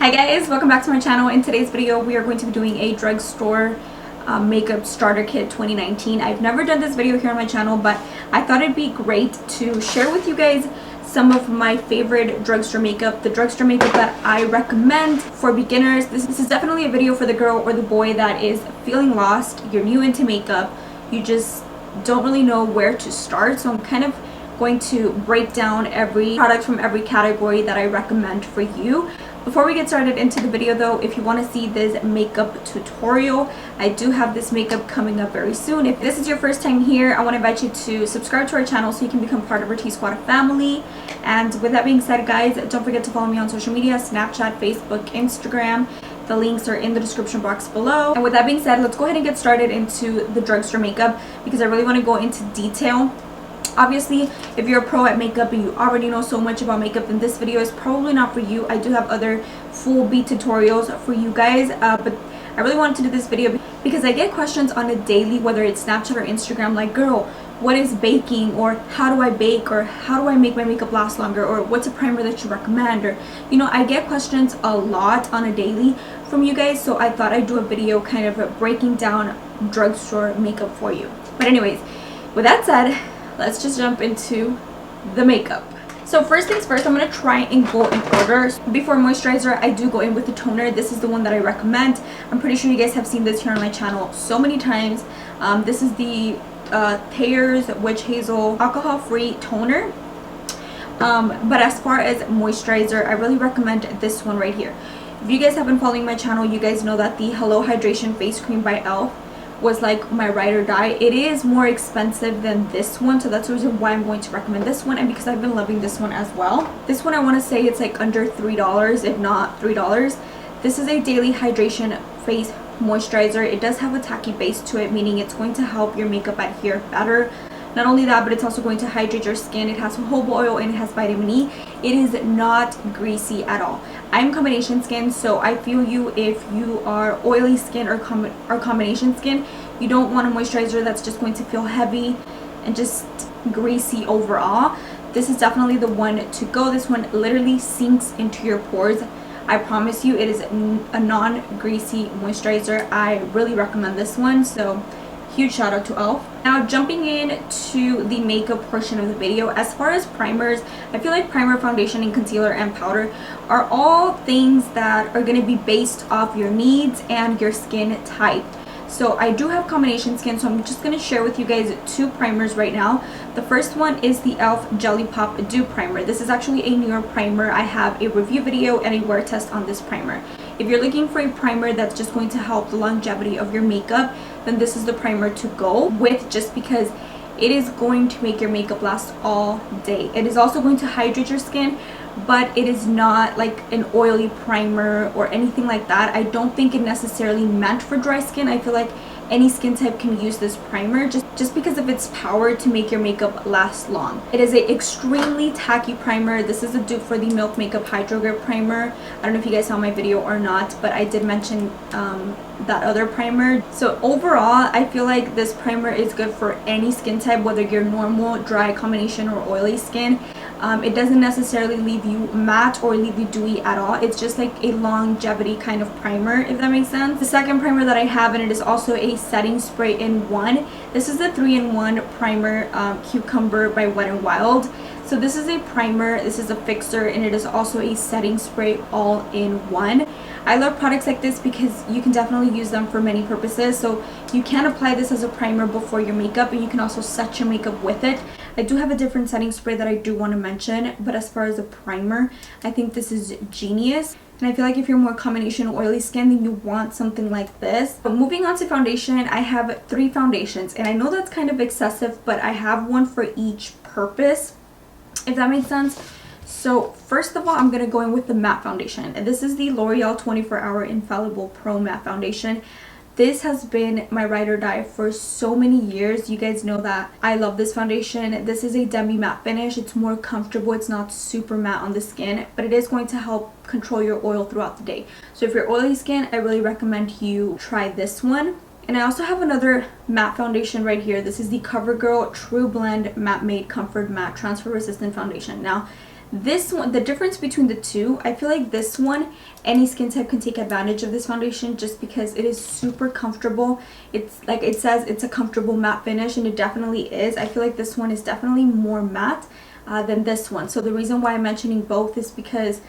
Hi guys, welcome back to my channel. In today's video we are going to be doing a drugstore makeup starter kit 2019. I've never done this video here on my channel, but I thought it'd be great to share with you guys some of my favorite drugstore makeup, the drugstore makeup that I recommend for beginners. This is definitely a video for the girl or the boy that is feeling lost. You're new into makeup, you just don't really know where to start, so I'm kind of going to break down every product from every category that I recommend for you. Before we get started into the video though, if you want to see this makeup tutorial, I do have this makeup coming up very soon. If this is your first time here, I want to invite you to subscribe to our channel so you can become part of our T-Squad family. And with that being said guys, don't forget to follow me on social media, Snapchat, Facebook, Instagram. The links are in the description box below. And with that being said, let's go ahead and get started into the drugstore makeup because I really want to go into detail. Obviously, if you're a pro at makeup and you already know so much about makeup, then this video is probably not for you. I do have other full beat tutorials for you guys, but I really wanted to do this video because I get questions on a daily, whether it's Snapchat or Instagram, like, girl, what is baking, or how do I bake, or how do I make my makeup last longer, or what's a primer that you recommend, or you know, I get questions a lot on a daily from you guys, so I thought I'd do a video kind of breaking down drugstore makeup for you. But anyways, with that said, let's just jump into the makeup. So first things first, I'm going to try and go in order. Before moisturizer, I do go in with the toner. This is the one that I recommend. I'm pretty sure you guys have seen this here on my channel so many times. This is the Thayer's Witch Hazel alcohol-free toner. But as far as moisturizer, I really recommend this one right here. If you guys have been following my channel, you guys know that the Hello Hydration Face Cream by e.l.f. was like my ride or die. It is more expensive than this one, so that's the reason why I'm going to recommend this one, and because I've been loving this one as well. This one I want to say it's like under $3, if not $3. This is a daily hydration face moisturizer. It does have a tacky base to it, meaning it's going to help your makeup adhere better. Not only that, but it's also going to hydrate your skin. It has jojoba oil and it has vitamin E. It is not greasy at all. I'm combination skin, so I feel you if you are oily skin or combination skin. You don't want a moisturizer that's just going to feel heavy and just greasy overall. This is definitely the one to go. This one literally sinks into your pores. I promise you, it is a non-greasy moisturizer. I really recommend this one, so huge shout out to e.l.f. Now jumping in to the makeup portion of the video, as far as primers, I feel like primer, foundation, and concealer and powder are all things that are going to be based off your needs and your skin type. So I do have combination skin, so I'm just going to share with you guys two primers right now. The first one is the e.l.f. Jelly Pop Dew Primer. This is actually a newer primer. I have a review video and a wear test on this primer. If you're looking for a primer that's just going to help the longevity of your makeup, then this is the primer to go with, just because it is going to make your makeup last all day. It is also going to hydrate your skin, but it is not like an oily primer or anything like that. I don't think it necessarily meant for dry skin. I feel like any skin type can use this primer just because of its power to make your makeup last long. It is an extremely tacky primer. This is a dupe for the Milk Makeup Hydro Grip Primer. I don't know if you guys saw my video or not, but I did mention that other primer. So overall, I feel like this primer is good for any skin type, whether you're normal, dry, combination, or oily skin. It doesn't necessarily leave you matte or leave you dewy at all. It's just like a longevity kind of primer, if that makes sense. The second primer that I have, and it is also a setting spray in one. This is the 3-in-1 primer, Cucumber by Wet n Wild. So this is a primer, this is a fixer, and it is also a setting spray all in one. I love products like this because you can definitely use them for many purposes. So you can apply this as a primer before your makeup, and you can also set your makeup with it. I do have a different setting spray that I do want to mention, but as far as a primer, I think this is genius. And I feel like if you're more combination oily skin, then you want something like this. But moving on to foundation, I have 3 foundations, and I know that's kind of excessive, but I have one for each purpose, if that makes sense. So first of all, I'm going to go in with the matte foundation, and this is the L'Oreal 24-Hour Infallible Pro Matte Foundation. This has been my ride or die for so many years. You guys know that I love this foundation. This is a demi matte finish. It's more comfortable. It's not super matte on the skin, but it is going to help control your oil throughout the day. So if you're oily skin, I really recommend you try this one. And I also have another matte foundation right here. This is the COVERGIRL True Blend Matte Made Comfort Matte Transfer Resistant Foundation. Now, This one, the difference between the two, I feel like this one, any skin type can take advantage of this foundation just because it is super comfortable. It's like it says, it's a comfortable matte finish, and it definitely is. I feel like this one is definitely more matte than this one. So the reason why I'm mentioning both is because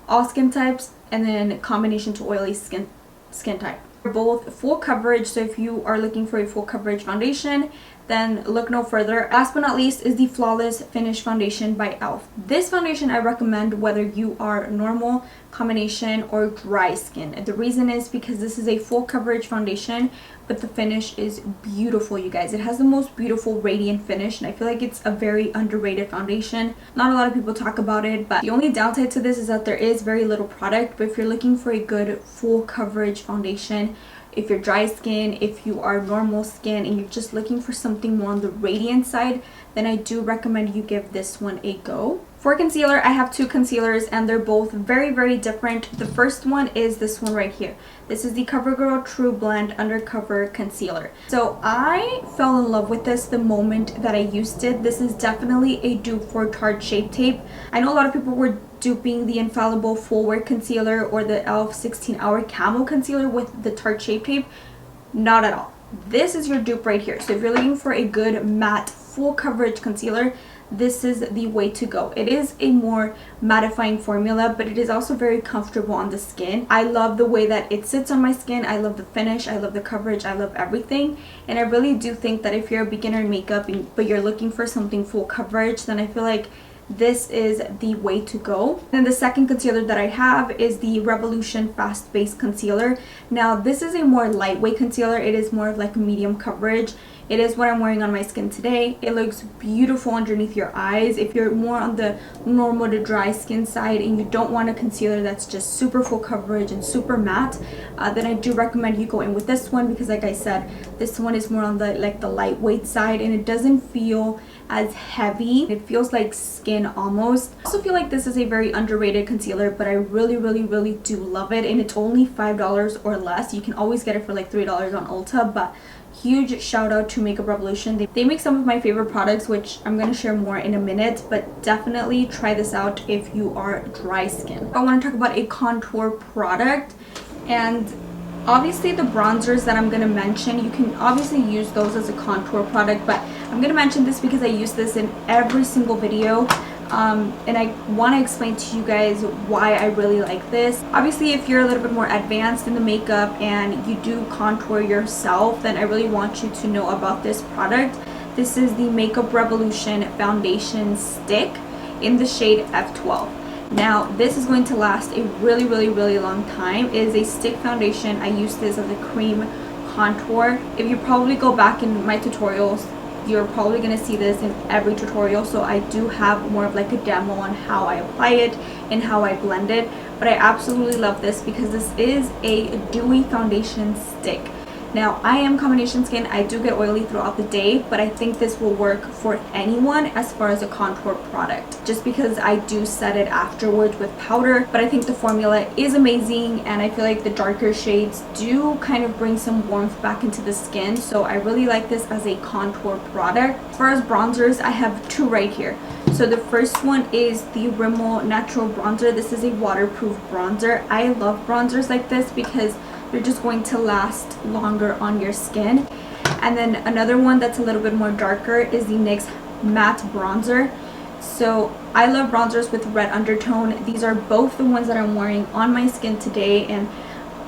all skin types and then combination to oily skin type. They're both full coverage, so if you are looking for a full coverage foundation, then look no further. Last but not least is the Flawless Finish Foundation by e.l.f. This foundation I recommend whether you are normal, combination, or dry skin. And the reason is because this is a full coverage foundation, but the finish is beautiful, you guys. It has the most beautiful radiant finish, and I feel like it's a very underrated foundation. Not a lot of people talk about it, but the only downside to this is that there is very little product. But if you're looking for a good full coverage foundation, if you're dry skin, if you are normal skin, and you're just looking for something more on the radiant side, then I do recommend you give this one a go. For concealer, I have two concealers, and they're both very, very different. The first one is this one right here. This is the CoverGirl True Blend Undercover Concealer. So I fell in love with this the moment that I used it. This is definitely a dupe for Tarte Shape Tape. I know a lot of people were duping the Infallible Full Wear Concealer or the e.l.f. 16-Hour Camo Concealer with the Tarte Shape Tape. Not at all. This is your dupe right here. So if you're looking for a good matte full coverage concealer, this is the way to go. It is a more mattifying formula, but it is also very comfortable on the skin. I love the way that it sits on my skin. I love the finish. I love the coverage. I love everything. And I really do think that if you're a beginner in makeup but you're looking for something full coverage, then I feel like this is the way to go. And the second concealer that I have is the Revolution Fast Base Concealer. Now this is a more lightweight concealer. It is more of like medium coverage. It is what I'm wearing on my skin today. It looks beautiful underneath your eyes. If you're more on the normal to dry skin side and you don't want a concealer that's just super full coverage and super matte, then I do recommend you go in with this one, because like I said, this one is more on the the lightweight side, and it doesn't feel as heavy. It feels like skin almost. I also feel like this is a very underrated concealer, but I really, really, really do love it, and it's only $5 or less. You can always get it for like $3 on Ulta, but huge shout out to Makeup Revolution. They make some of my favorite products, which I'm going to share more in a minute, but definitely try this out if you are dry skin. I want to talk about a contour product, and obviously the bronzers that I'm going to mention, you can obviously use those as a contour product, but I'm going to mention this because I use this in every single video. And I want to explain to you guys why I really like this. Obviously, if you're a little bit more advanced in the makeup and you do contour yourself, then I really want you to know about this product. This is the Makeup Revolution Foundation Stick in the shade F12. Now, this is going to last a really, really, really long time. It is a stick foundation. I use this as a cream contour. If you probably go back in my tutorials, you're probably going to see this in every tutorial, so I do have more of like a demo on how I apply it and how I blend it. But I absolutely love this because this is a dewy foundation stick. Now, I am combination skin. I do get oily throughout the day, but I think this will work for anyone as far as a contour product, just because I do set it afterwards with powder. But I think the formula is amazing, and I feel like the darker shades do kind of bring some warmth back into the skin, so I really like this as a contour product. As far as bronzers, I have two right here. So the first one is the Rimmel Natural Bronzer. This is a waterproof bronzer. I love bronzers like this because they're just going to last longer on your skin. And then another one that's a little bit more darker is the NYX Matte Bronzer. So I love bronzers with red undertone. These are both the ones that I'm wearing on my skin today, and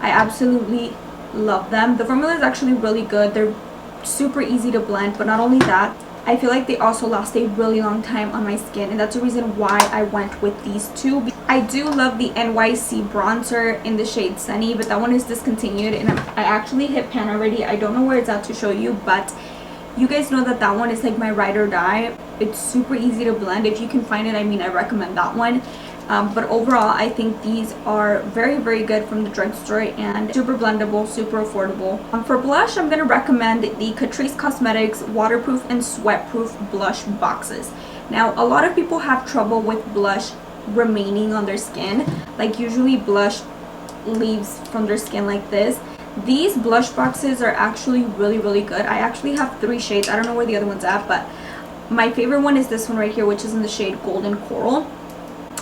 I absolutely love them. The formula is actually really good. They're super easy to blend, but not only that, I feel like they also last a really long time on my skin, and that's the reason why I went with these two. I do love the NYC bronzer in the shade Sunny, but that one is discontinued, and I actually hit pan already. I don't know where it's at to show you, but you guys know that that one is like my ride or die. It's super easy to blend. If you can find it, I mean, I recommend that one. But overall, I think these are very, very good from the drugstore and super blendable, super affordable. For blush, I'm going to recommend the Catrice Cosmetics Waterproof and Sweatproof Blush Boxes. Now, a lot of people have trouble with blush remaining on their skin. Like, usually blush leaves from their skin like this. These blush boxes are actually really, really good. I actually have 3 shades. I don't know where the other one's at, but my favorite one is this one right here, which is in the shade Golden Coral.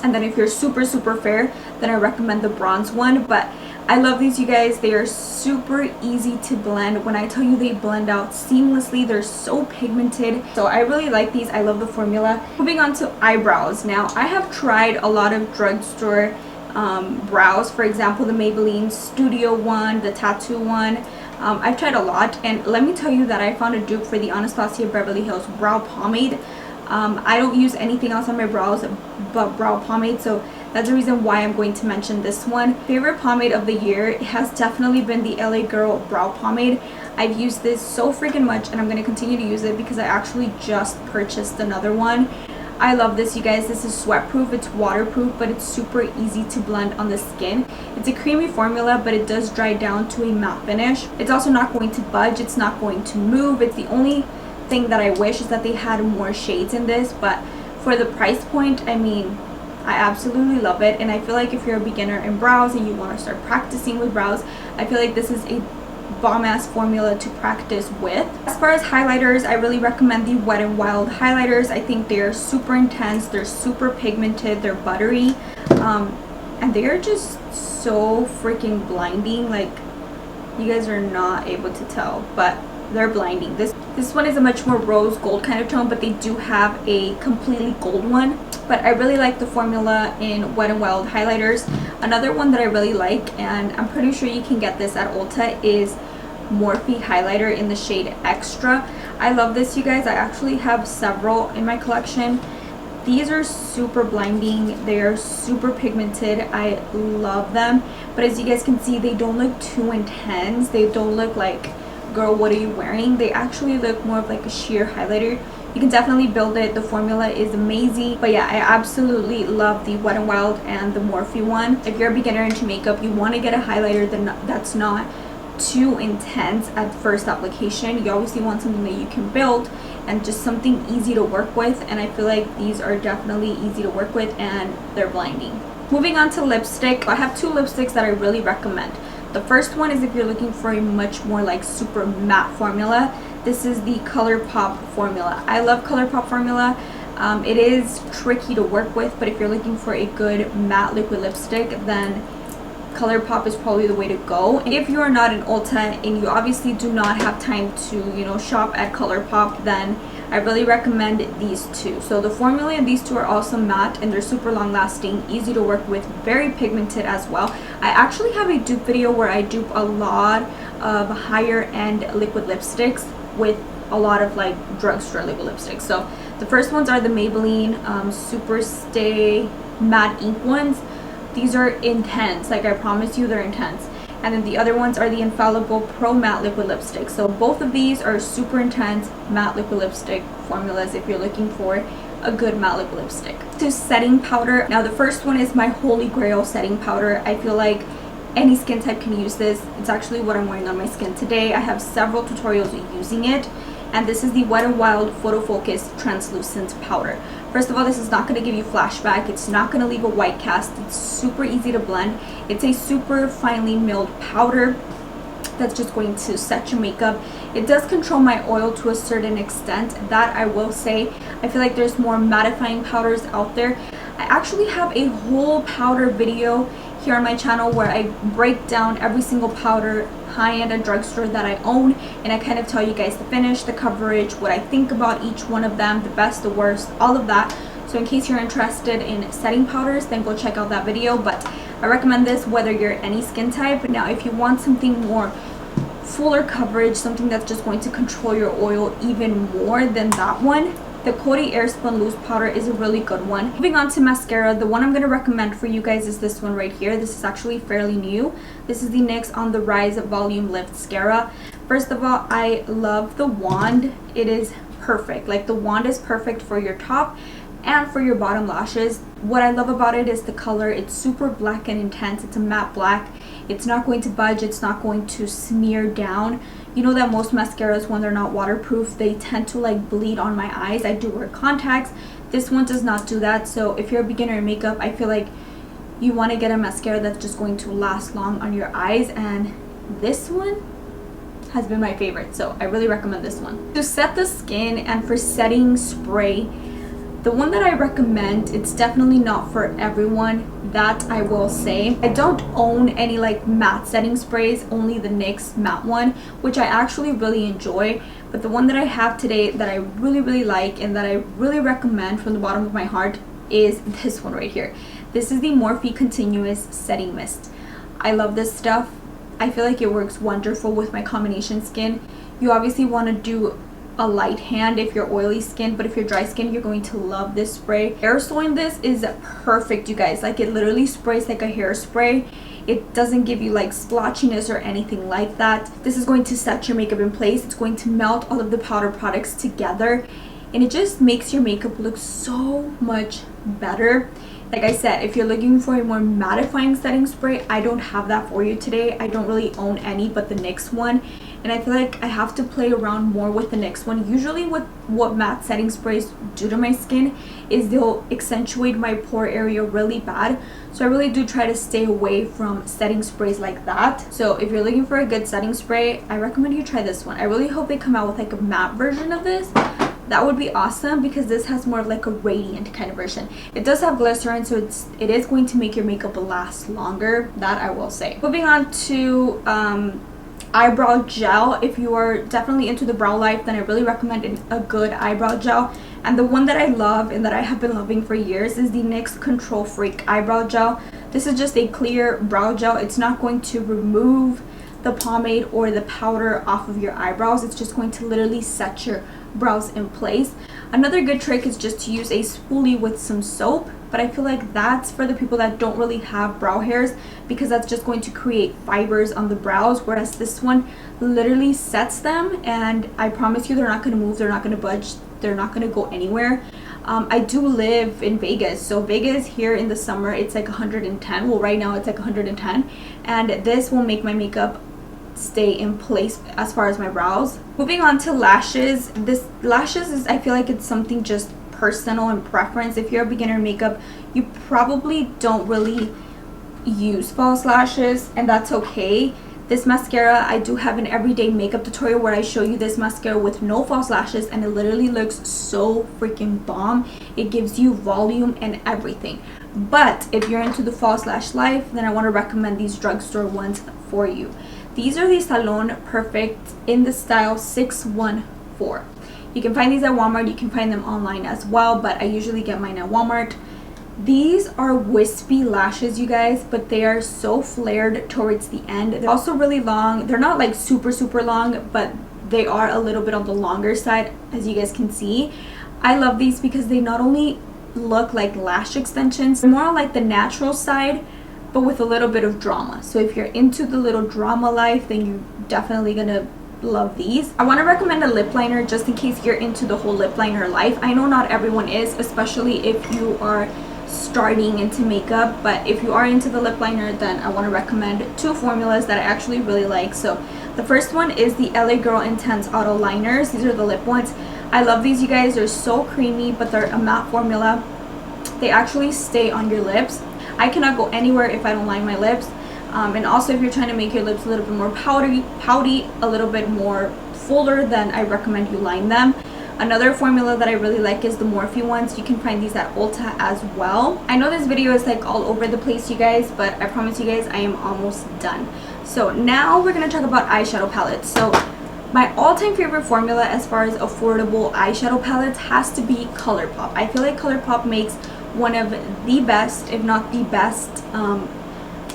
And then if you're super fair, then I recommend the bronze one. But I love these, you guys. They are super easy to blend. When I tell you they blend out seamlessly, they're so pigmented. So I really like these. I love the formula. Moving on to eyebrows. Now, I have tried a lot of drugstore brows. For example, the Maybelline Studio one, the tattoo one. I've tried a lot, and let me tell you that I found a dupe for the Anastasia Beverly Hills brow pomade. I don't use anything else on my brows but brow pomade, so that's the reason why I'm going to mention this one. Favorite pomade of the year has definitely been the LA Girl brow pomade. I've used this so freaking much, and I'm going to continue to use it because I actually just purchased another one. I love this, you guys. This is sweat proof, it's waterproof, but it's super easy to blend on the skin. It's a creamy formula, but it does dry down to a matte finish. It's also not going to budge, it's not going to move. It's the only thing that I wish is that they had more shades in this, but for the price point, I mean, I absolutely love it. And I feel like if you're a beginner in brows and you want to start practicing with brows, I feel like this is a bomb-ass formula to practice with. As far as highlighters, I really recommend the Wet n Wild highlighters. I think they're super intense, they're super pigmented, they're buttery, and they are just so freaking blinding. Like, you guys are not able to tell, but they're blinding. This one is a much more rose gold kind of tone, but they do have a completely gold one. But I really like the formula in Wet n Wild highlighters. Another one that I really like, and I'm pretty sure you can get this at Ulta, is Morphe highlighter in the shade Extra. I love this, you guys. I actually have several in my collection. These are super blinding, they are super pigmented. I love them, but as you guys can see, they don't look too intense. They don't look like, girl, what are you wearing? They actually look more of like a sheer highlighter. You can definitely build it. The formula is amazing. But yeah, I absolutely love the Wet n Wild and the Morphe one. If you're a beginner into makeup, you want to get a highlighter that's not too intense at first application. You obviously want something that you can build and just something easy to work with, and I feel like these are definitely easy to work with and they're blinding. Moving on to lipstick, I have two lipsticks that I really recommend. The first one is if you're looking for a much more like super matte formula. This is the ColourPop formula. I love ColourPop formula. It is tricky to work with, but if you're looking for a good matte liquid lipstick, then ColourPop is probably the way to go. If you are not in Ulta and you obviously do not have time to, you know, shop at ColourPop, then I really recommend these two. So the formula in these two are also matte, and they're super long lasting, easy to work with, very pigmented as well. I actually have a dupe video where I dupe a lot of higher end liquid lipsticks with a lot of like drugstore liquid lipsticks. So the first ones are the Maybelline Super Stay Matte Ink ones. These are intense, like I promise you, they're intense. And then the other ones are the Infallible Pro Matte Liquid Lipstick. So both of these are super intense matte liquid lipstick formulas if you're looking for a good matte liquid lipstick. To setting powder. Now the first one is my holy grail setting powder. I feel like any skin type can use this. It's actually what I'm wearing on my skin today. I have several tutorials using it. And this is the Wet n Wild Photo Focus Translucent Powder. First of all, this is not going to give you flashback. It's not going to leave a white cast. It's super easy to blend. It's a super finely milled powder that's just going to set your makeup. It does control my oil to a certain extent. That I will say. I feel like there's more mattifying powders out there. I actually have a whole powder video here on my channel where I break down every single powder high-end at drugstore that I own, and I kind of tell you guys the finish, the coverage, what I think about each one of them, the best, the worst, all of that. So in case you're interested in setting powders, then go check out that video. But I recommend this whether you're any skin type. Now if you want something more fuller coverage, something that's just going to control your oil even more than that one, the Coty Airspun Loose Powder is a really good one. Moving on to mascara, the one I'm going to recommend for you guys is this one right here. This is actually fairly new. This is the NYX On The Rise Volume Lift Mascara. First of all, I love the wand. It is perfect. Like, the wand is perfect for your top and for your bottom lashes. What I love about it is the color. It's super black and intense. It's a matte black. It's not going to budge. It's not going to smear down. You know that most mascaras, when they're not waterproof, they tend to like bleed on my eyes. I do wear contacts. This one does not do that. So if you're a beginner in makeup, I feel like you want to get a mascara that's just going to last long on your eyes, and this one has been my favorite, so I really recommend this one. To set the skin and for setting spray, The one that I recommend, it's definitely not for everyone, that I will say. I don't own any like matte setting sprays, only the NYX matte one, which I actually really enjoy. But the one that I have today that I really like and that I really recommend from the bottom of my heart is this one right here. This is the Morphe Continuous Setting Mist. I love this stuff. I feel like it works wonderful with my combination skin. You obviously want to do a light hand if you're oily skin, but if you're dry skin, you're going to love this spray. Aerosoling this is perfect, you guys. Like, it literally sprays like a hairspray. It doesn't give you like splotchiness or anything like that. This is going to set your makeup in place. It's going to melt all of the powder products together, and it just makes your makeup look so much better. Like I said, if you're looking for a more mattifying setting spray, I don't have that for you today. I don't really own any but the NYX one, and I feel like I have to play around more with the NYX one. Usually what matte setting sprays do to my skin is they'll accentuate my pore area really bad. So I really do try to stay away from setting sprays like that. So if you're looking for a good setting spray, I recommend you try this one. I really hope they come out with like a matte version of this. That would be awesome, because this has more of like a radiant kind of version. It does have glycerin, so it is going to make your makeup last longer, that I will say. Moving on to eyebrow gel. If you are definitely into the brow life, then I really recommend a good eyebrow gel. And the one that I love and that I have been loving for years is the NYX Control Freak eyebrow gel. This is just a clear brow gel. It's not going to remove the pomade or the powder off of your eyebrows. It's just going to literally set your brows in place. Another good trick is just to use a spoolie with some soap, but I feel like that's for the people that don't really have brow hairs, because that's just going to create fibers on the brows, whereas this one literally sets them, and I promise you they're not going to move, they're not going to budge, they're not going to go anywhere. I do live in Vegas, so Vegas here in the summer it's like 110. Well, right now it's like 110, and this will make my makeup stay in place as far as my brows. Moving on to lashes. This lashes is, I feel like it's something just personal and preference. If you're a beginner in makeup, you probably don't really use false lashes, and that's okay. This mascara, I do have an everyday makeup tutorial where I show you this mascara with no false lashes, and it literally looks so freaking bomb. It gives you volume and everything. But if you're into the false lash life, then I want to recommend these drugstore ones for you. These are the Salon Perfect in the style 614. You can find these at Walmart. You can find them online as well, but I usually get mine at Walmart. These are wispy lashes, you guys, but they are so flared towards the end. They're also really long. They're not like super long, but they are a little bit on the longer side, as you guys can see. I love these because they not only look like lash extensions, they're more on like the natural side, but with a little bit of drama. So if you're into the little drama life, then you're definitely gonna love these. I want to recommend a lip liner just in case you're into the whole lip liner life. I know not everyone is, especially if you are starting into makeup, but if you are into the lip liner, then I want to recommend two formulas that I actually really like. So the first one is the LA Girl Intense Auto Liners. These are the lip ones. I love these, you guys. They're so creamy, but they're a matte formula. They actually stay on your lips. I cannot go anywhere if I don't line my lips. And also, if you're trying to make your lips a little bit more pouty, a little bit more fuller, then I recommend you line them. Another formula that I really like is the Morphe ones. You can find these at Ulta as well. I know this video is like all over the place, you guys, but I promise you guys I am almost done. So now we're going to talk about eyeshadow palettes. So my all-time favorite formula as far as affordable eyeshadow palettes has to be ColourPop. I feel like ColourPop makes one of the best, if not the best,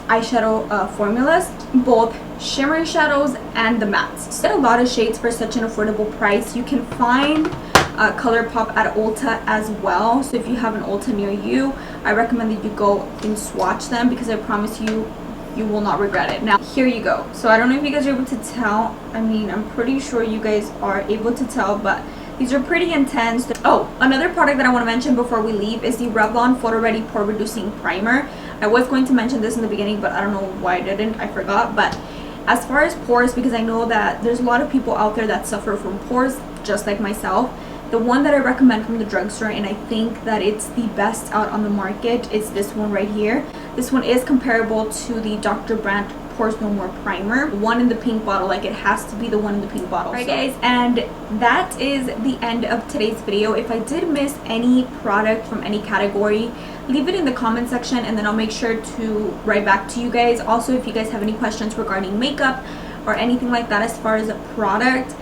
eyeshadow formulas, both shimmery shadows and the mattes. So a lot of shades for such an affordable price. You can find ColourPop at Ulta as well. So if you have an Ulta near you, I recommend that you go and swatch them, because I promise you, you will not regret it. Now, here you go. So I don't know if you guys are able to tell. I mean, I'm pretty sure you guys are able to tell, but these are pretty intense. Oh, another product that I want to mention before we leave is the Revlon Photo Ready Pore Reducing Primer. I was going to mention this in the beginning, but I don't know why I didn't. I forgot. But as far as pores, because I know that there's a lot of people out there that suffer from pores, just like myself, the one that I recommend from the drugstore, and I think that it's the best out on the market, is this one right here. This one is comparable to the Dr. Brandt course no more primer. One in the pink bottle, like it has to be the one in the pink bottle. Alright guys, and that is the end of today's video. If I did miss any product from any category, leave it in the comment section and then I'll make sure to write back to you guys. Also, if you guys have any questions regarding makeup or anything like that as far as a product,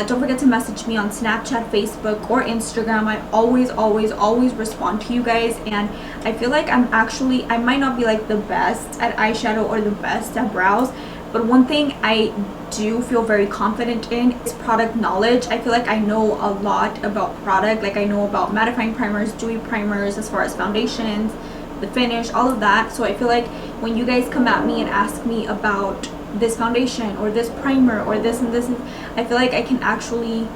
don't forget to message me on Snapchat, Facebook, or Instagram. I always respond to you guys, and I feel like I might not be like the best at eyeshadow or the best at brows, but one thing I do feel very confident in is product knowledge. I feel like I know a lot about product. Like I know about mattifying primers, dewy primers, as far as foundations, the finish, all of that. So I feel like when you guys come at me and ask me about this foundation or this primer or this and this, I feel like I can actually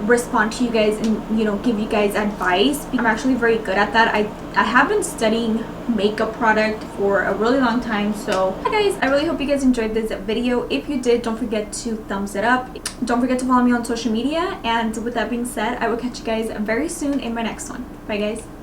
respond to you guys and, you know, give you guys advice. I'm actually very good at that. I have been studying makeup product for a really long time. So hi guys, I really hope you guys enjoyed this video. If you did, don't forget to thumbs it up. Don't forget to follow me on social media, and with that being said, I will catch you guys very soon in my next one. Bye guys.